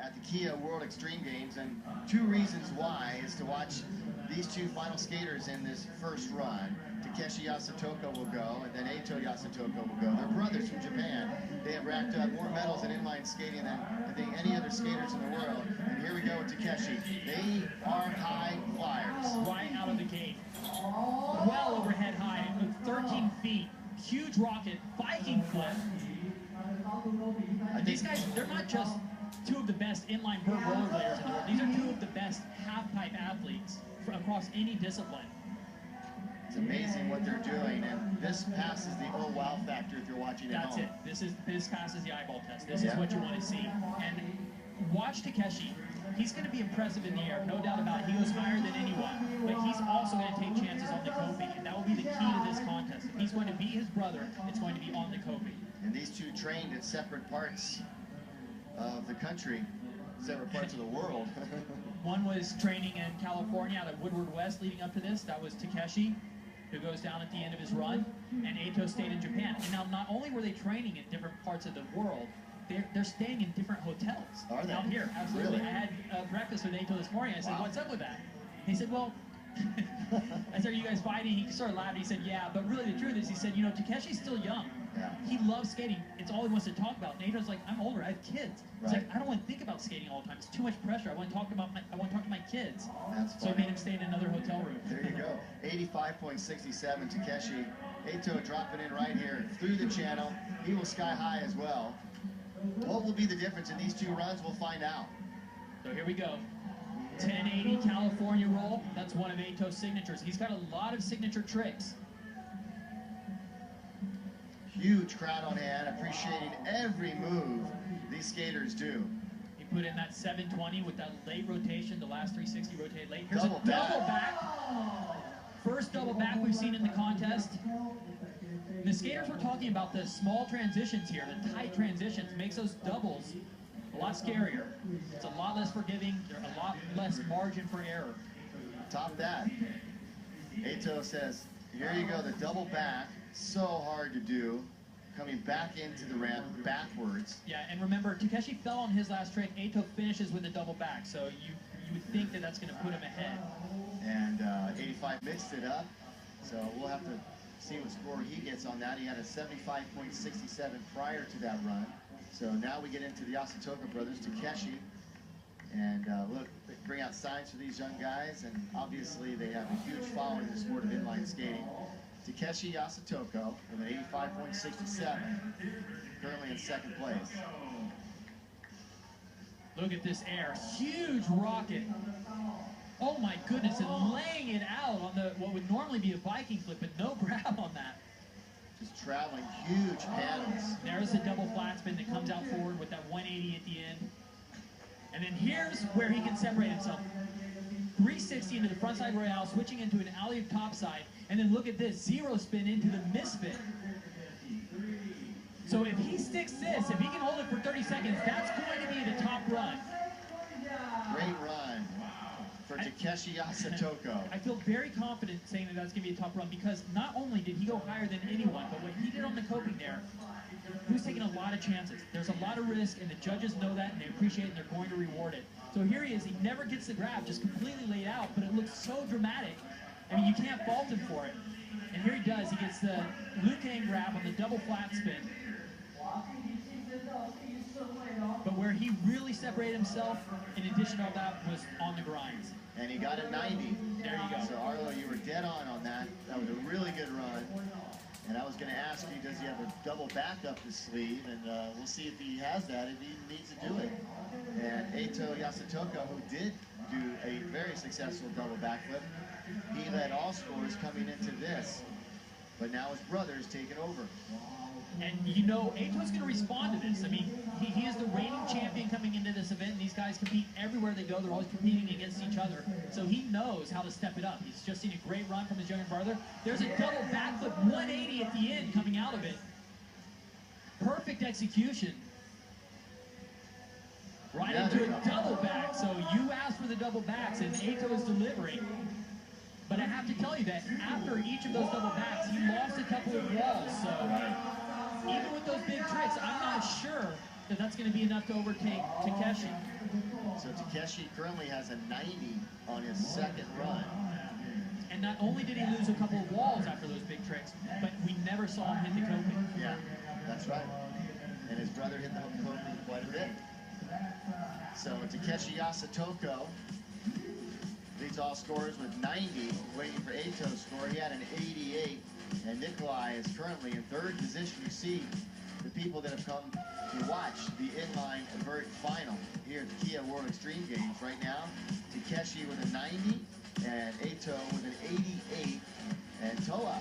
at the Kia World Extreme Games, and 2 reasons why is to watch these 2 final skaters in this first run. Takeshi YASUTOKO will go, and then Eito YASUTOKO will go. They're brothers from Japan. They have racked up more medals in inline skating than I think any other skaters in the world. And here we go with Takeshi. They are high flyers. Right out of the gate. Well overhead high, 13 feet. Huge rocket, Viking flip. These guys, they're not just 2 of the best inline vert rollerbladers in the world. These are 2 of the best half-pipe athletes across any discipline. It's amazing what they're doing, and this passes the oh wow factor if you're watching at home. That's it. This passes the eyeball test. This is what you want to see. And watch Takeshi. He's going to be impressive in the air, no doubt about it. He goes higher than anyone, but he's also going to take chances on the coping, and that will be the key to this contest. If he's going to beat his brother, it's going to be on the coping. And these 2 trained in separate parts of the country, separate parts of the world. One was training in California out of Woodward West leading up to this. That was Takeshi, who goes down at the end of his run, and Eito stayed in Japan. And now not only were they training in different parts of the world, they're staying in different hotels. Are they? Out here, absolutely. Really? I had breakfast with Eito this morning. I said, what's up with that? He said, well, I said, are you guys fighting? He started laughing. He said, yeah, but really the truth is, he said, you know, Takeshi's still young. Yeah. He loves skating. It's all he wants to talk about. And Eito's like, I'm older. I have kids. It's like, I don't want to think about skating all the time. It's too much pressure. I want to talk to my kids. That's so I made him stay in another hotel room. There you go. 85.67 Takeshi. Eito dropping in right here through the channel. He will sky high as well. What will be the difference in these 2 runs? We'll find out. So here we go. 1080 California roll. That's one of Eito's signatures. He's got a lot of signature tricks. Huge crowd on hand, appreciating every move these skaters do. He put in that 720 with that late rotation, the last 360 rotate late. Here's double a double back. First double back we've seen in the contest. And the skaters were talking about the small transitions here, the tight transitions, makes those doubles a lot scarier. It's a lot less forgiving, there's a lot less margin for error. Top that. Eito says, here you go, the double back, so hard to do. Coming back into the ramp backwards. Yeah, and remember, Takeshi fell on his last trick. Eito finishes with a double back, so you would think that that's going to put him ahead. And 85 mixed it up, so we'll have to see what score he gets on that. He had a 75.67 prior to that run. So now we get into the YASUTOKO Brothers, Takeshi. And look, they bring out signs for these young guys, and obviously they have a huge following in the sport of inline skating. Takeshi YASUTOKO with an 85.67, currently in 2nd place. Look at this air, huge rocket. Oh my goodness, and laying it out on the what would normally be a Viking flip, but no grab on that. Just traveling huge panels. There's a double flat spin that comes out forward with that 180 at the end. And then here's where he can separate himself. 360 into the frontside royale, switching into an alley topside, and then look at this, 0 spin into the misfit. So if he sticks this, if he can hold it for 30 seconds, that's going to be the top run. Great run for Takeshi YASUTOKO. I feel very confident saying that that's going to be a top run because not only did he go higher than anyone, but what he did on the coping there, he was taking a lot of chances. There's a lot of risk, and the judges know that, and they appreciate it, and they're going to reward it. So here he is. He never gets the grab, just completely laid out, but it looks so dramatic. I mean, you can't fault him for it. And here he does. He gets the Lucan grab on the double flat spin. But where he really separated himself, in addition to all that, was on the grinds. And he got a 90. There you go. So Arlo, you were dead on that. That was a really good run. And I was going to ask you, does he have a double back up his sleeve? And we'll see if he has that, if he needs to do it. And Eito YASUTOKO, who did do a very successful double backflip, he led all scores coming into this. But now his brother's taken over. And you know, Eito's going to respond to this. I mean, he is the reigning champion coming into this event, and these guys compete everywhere they go. They're always competing against each other. So he knows how to step it up. He's just seen a great run from his younger brother. There's a double backflip, 180 at the end coming out of it. Perfect execution. Right into a double back. So you asked for the double backs, and Eito is delivering. But I have to tell you that after each of those double backs, he lost a couple of walls. So even with those big tricks, I'm not sure that that's going to be enough to overtake Takeshi. So Takeshi currently has a 90 on his second run. And not only did he lose a couple of walls after those big tricks, but we never saw him hit the coping. Yeah, that's right. And his brother hit the coping quite a bit. So Takeshi YASUTOKO leads all scorers with 90, waiting for Eito's score. He had an 88, and Nikolai is currently in third position. You see the people that have come to watch the Inline VERT final here at the Kia World Extreme Games right now. Takeshi with a 90, and Eito with an 88, and Toa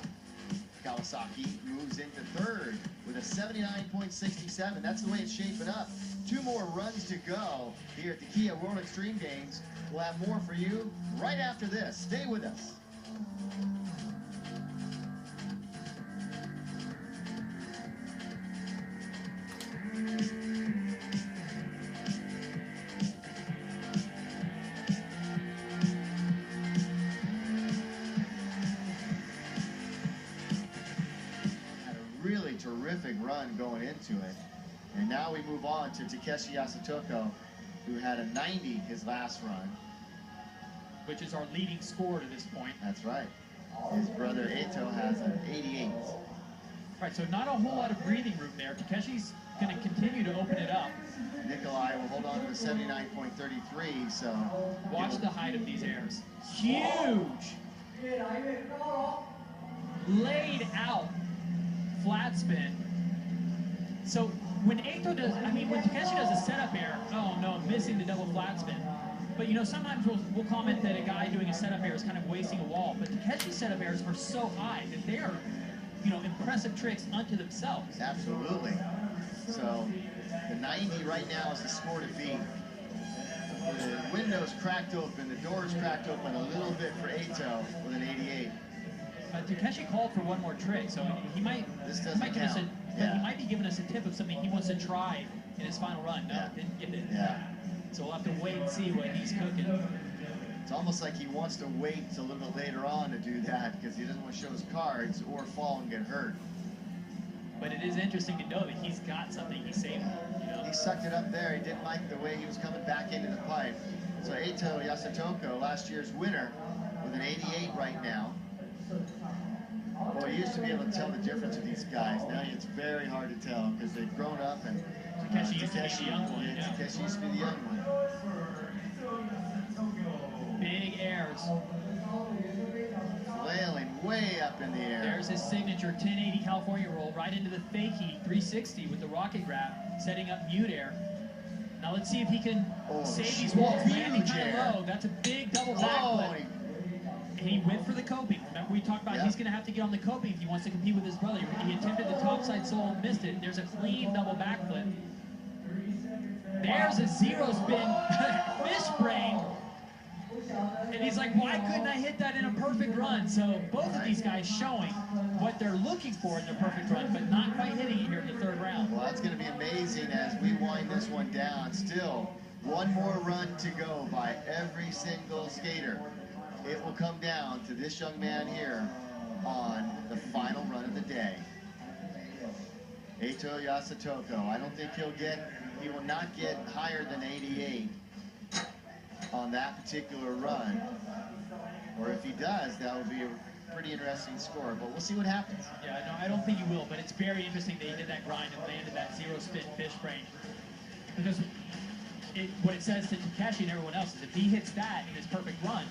Kawasaki moves into third with a 79.67. That's the way it's shaping up. 2 more runs to go here at the Kia World Extreme Games. We'll have more for you right after this. Stay with us. Really terrific run going into it. And now we move on to Takeshi YASUTOKO, who had a 90 his last run. Which is our leading scorer to this point. That's right. His brother Eito has an 88. Right, so not a whole lot of breathing room there. Takeshi's going to continue to open it up. Nikolai will hold on to the 79.33, so... Watch the height of these airs. Huge! Laid out flat spin. So when Eito does, when Takeshi does a setup air, oh no, missing the double flat spin. But you know, sometimes we'll comment that a guy doing a setup air is kind of wasting a wall. But Takeshi's setup airs are so high that they are, you know, impressive tricks unto themselves. Absolutely. So the 90 right now is the score to beat. The window's cracked open, the door's cracked open a little bit for Eito with an 88. Takeshi called for one more trick, so he might. This doesn't give us count. he might be giving us a tip of something he wants to try in his final run. No, Yeah. didn't get it. Yeah. So we'll have to wait and see what he's cooking. It's almost like he wants to wait a little bit later on to do that because he doesn't want to show his cards or fall and get hurt. But it is interesting to know that he's got something he's saving. You know? He sucked it up there. He didn't like the way he was coming back into the pipe. So Eito YASUTOKO, last year's winner, with an 88 right now. Well, you used to be able to tell the difference with these guys. Now it's very hard to tell because they've grown up and Takeshi used to be the young one. Yeah, Takeshi used to be the young one. Big airs. Flailing way up in the air. There's his signature 1080 California roll right into the fakie 360 with the rocket grab, setting up mute air. Now let's see if he can save these walls. Landing kind of low. That's a big double backflip. And he went for the coping. Remember we talked about he's going to have to get on the coping if he wants to compete with his brother. He attempted the topside sole and missed it. There's a clean double backflip. There's a zero spin fish brain. And he's like, why couldn't I hit that in a perfect run? So both of these guys showing what they're looking for in their perfect run, but not quite hitting it here in the third round. Well, that's going to be amazing as we wind this one down. Still, one more run to go by every single skater. It will come down to this young man here on the final run of the day. Eito YASUTOKO. I don't think he will not get higher than 88 on that particular run. Or if he does, that would be a pretty interesting score, but we'll see what happens. Yeah, no, I don't think he will, but it's very interesting that he did that grind and landed that zero spin fish brain. Because what it says to Takeshi and everyone else is if he hits that in his perfect run,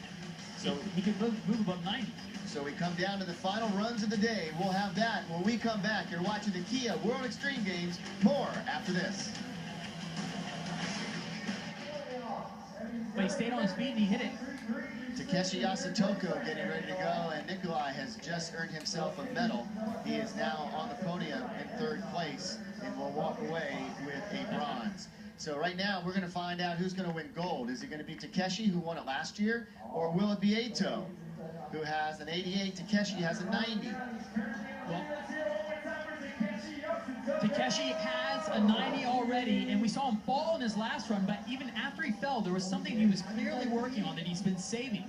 so he could move above 90. So we come down to the final runs of the day. We'll have that when we come back. You're watching the Kia World Extreme Games. More after this. But he stayed on his feet and he hit it. Takeshi YASUTOKO getting ready to go, and Nikolai has just earned himself a medal. He is now on the podium in third place and will walk away with a bronze. So right now, we're going to find out who's going to win gold. Is it going to be Takeshi, who won it last year, or will it be Eito, who has an 88, Takeshi has a 90? Well, Takeshi has a 90 already, and we saw him fall in his last run, but even after he fell, there was something he was clearly working on that he's been saving.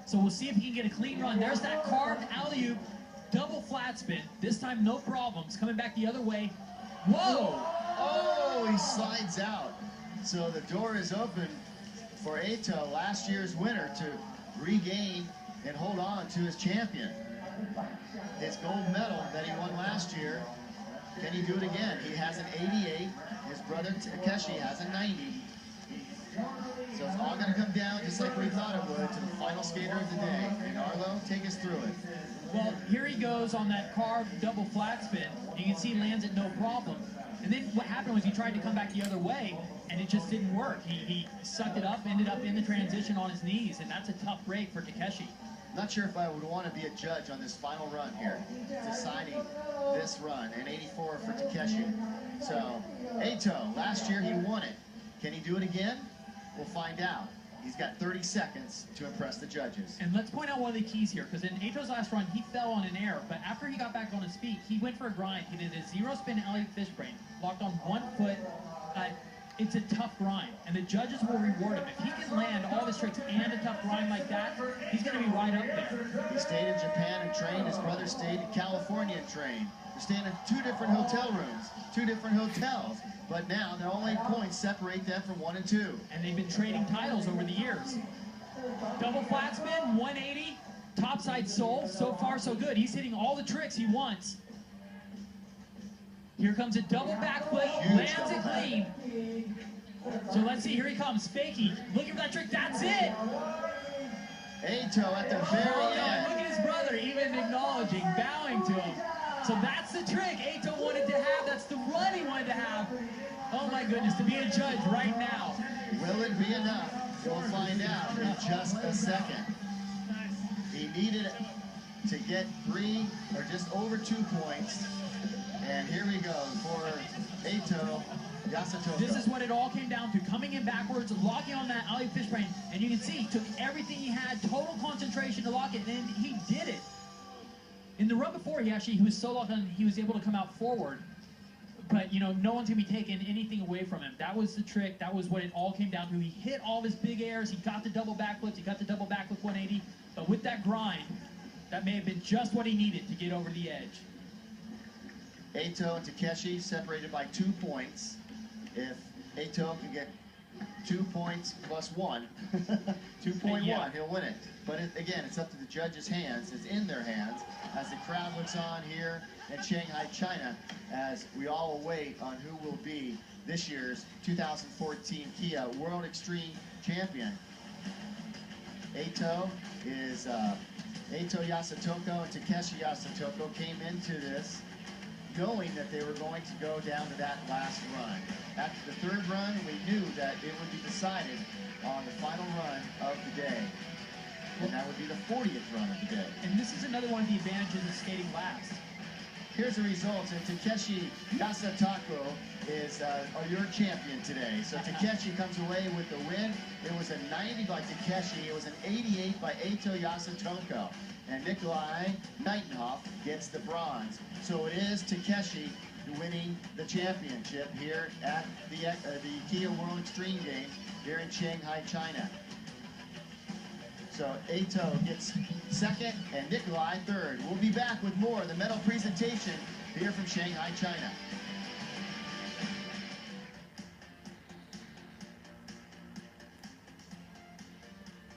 So we'll see if he can get a clean run. There's that carved alley-oop, double flat spin. This time, no problems. Coming back the other way. Whoa! Oh! Oh, he slides out. So the door is open for Eito, last year's winner, to regain and hold on to his champion. His gold medal that he won last year. Can he do it again? He has an 88. His brother Takeshi has a 90. So it's all going to come down, just like we thought it would, to the final skater of the day. And Arlo, take us through it. Well, here he goes on that carved double flat spin. You can see he lands it no problem. And then what happened was he tried to come back the other way, and it just didn't work. He sucked it up, ended up in the transition on his knees, and that's a tough break for Takeshi. Not sure if I would want to be a judge on this final run here, deciding this run, and 84 for Takeshi. So, Eito, last year he won it. Can he do it again? We'll find out. He's got 30 seconds to impress the judges. And let's point out one of the keys here, because in Eito's last run, he fell on an air, but after he got back on his feet, he went for a grind. He did a zero spin alley fish brain, locked on one foot. It's a tough grind, and the judges will reward him. If he can land all his tricks and a tough grind like that, he's going to be right up there. He stayed in Japan and trained. His brother stayed in California and trained. They're staying in 2 different hotel rooms, 2 different hotels. But now, they're only points separate them from 1 and 2. And they've been trading titles over the years. Double flat spin, 180, topside soul. So far, so good. He's hitting all the tricks he wants. Here comes a double backflip, lands it clean. So let's see, here he comes, Fakey, looking for that trick, that's it! Eito at the very end. Look at his brother, even acknowledging, bowing to him. So that's the trick Eito wanted to have, that's the run he wanted to have. Oh my goodness, to be a judge right now. Will it be enough? We'll find out in just a second. He needed to get 3 or just over 2 points. And here we go for Eito YASUTOKO. This is what it all came down to. Coming in backwards, locking on that alley fish brain. And you can see he took everything he had, total concentration to lock it, and he did it. In the run before, he was so locked on, he was able to come out forward. But, you know, no one's going to be taking anything away from him. That was the trick. That was what it all came down to. He hit all of his big airs. He got the double backflips. He got the double backflip 180. But with that grind, that may have been just what he needed to get over the edge. Eito and Takeshi separated by 2 points. If Eito can get 2 points plus 1, 2.1, he'll win it. But again, it's up to the judges' hands. It's in their hands as the crowd looks on here in Shanghai, China, as we all await on who will be this year's 2014 Kia World Extreme Champion. Eito is Eito YASUTOKO and Takeshi YASUTOKO came into this knowing that they were going to go down to that last run. After the 3rd run, we knew that it would be decided on the final run of the day. And that would be the 40th run of the day. And this is another one of the advantages of skating last. Here's the results, and Takeshi YASUTOKO is your champion today. So Takeshi comes away with the win. It was a 90 by Takeshi. It was an 88 by Eito YASUTOKO. And Nikolai Nightenhoff gets the bronze. So it is Takeshi winning the championship here at the Kia World Extreme Games here in Shanghai, China. So Eito gets 2nd and Nikolai 3rd. We'll be back with more of the medal presentation here from Shanghai, China.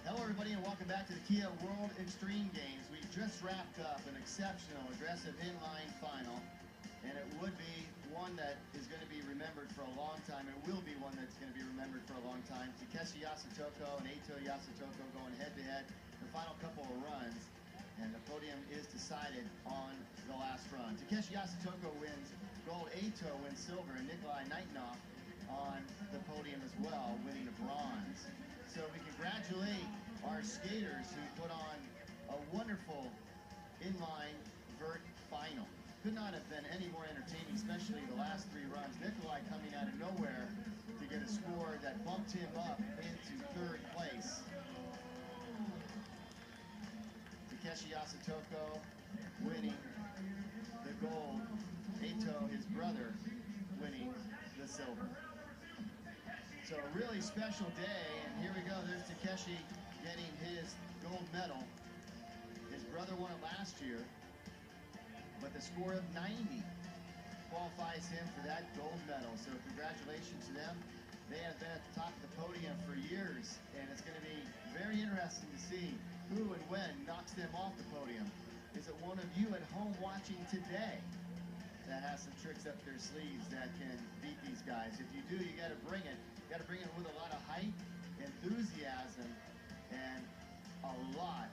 Hello everybody and welcome back to the Kia World Extreme Games. We've just wrapped up an exceptional aggressive inline final, and it would be one that is going to be remembered for a long time. It will be one that's going to be remembered for a long time. Takeshi YASUTOKO and Eito YASUTOKO going head-to-head the final couple of runs, and the podium is decided on the last run. Takeshi YASUTOKO wins gold, Eito wins silver, and Nikolai Nightenhoff on the podium as well, winning a bronze. So we congratulate our skaters who put on a wonderful inline vert final. Could not have been any more entertaining, especially the last 3 runs. Nikolai coming out of nowhere to get a score that bumped him up into 3rd place. Takeshi YASUTOKO winning the gold. Eito, his brother, winning the silver. So a really special day, and here we go. There's Takeshi getting his gold medal. His brother won it last year, but the score of 90.9 qualifies him for that gold medal. So congratulations to them. They have been at the top of the podium for years, and it's going to be very interesting to see who and when knocks them off the podium. Is it one of you at home watching today that has some tricks up their sleeves that can beat these guys? If you do, you got to bring it. You got to bring it with a lot of height, enthusiasm, and a lot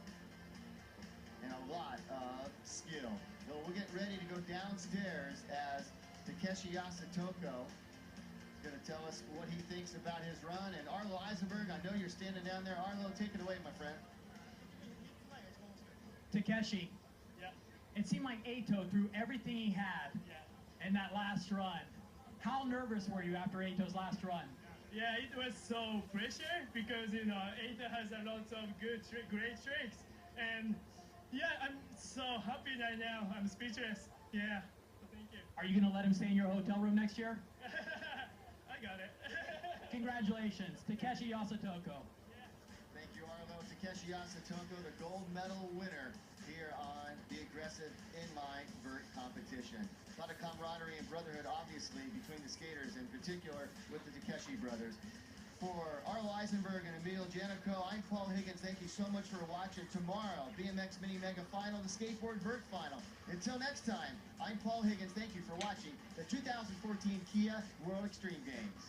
of skill. So we'll get ready to go downstairs as Takeshi YASUTOKO is going to tell us what he thinks about his run. And Arlo Eisenberg, I know you're standing down there. Arlo, take it away, my friend. Takeshi, yeah. It seemed like Eito threw everything he had in that last run. How nervous were you after Eito's last run? Yeah, it was so pressure because, you know, Eito has a lot of great tricks. And yeah, I'm so happy right now. I'm speechless. Yeah, thank you. Are you going to let him stay in your hotel room next year? I got it. Congratulations, Takeshi YASUTOKO. Thank you, Arlo. Takeshi YASUTOKO, the gold medal winner here on the aggressive inline vert competition. A lot of camaraderie and brotherhood, obviously, between the skaters, in particular with the Takeshi brothers. For Arlo Eisenberg and Emil Janico, I'm Paul Higgins. Thank you so much for watching. Tomorrow, BMX Mini Mega Final, the Skateboard Vert Final. Until next time, I'm Paul Higgins. Thank you for watching the 2014 Kia World Extreme Games.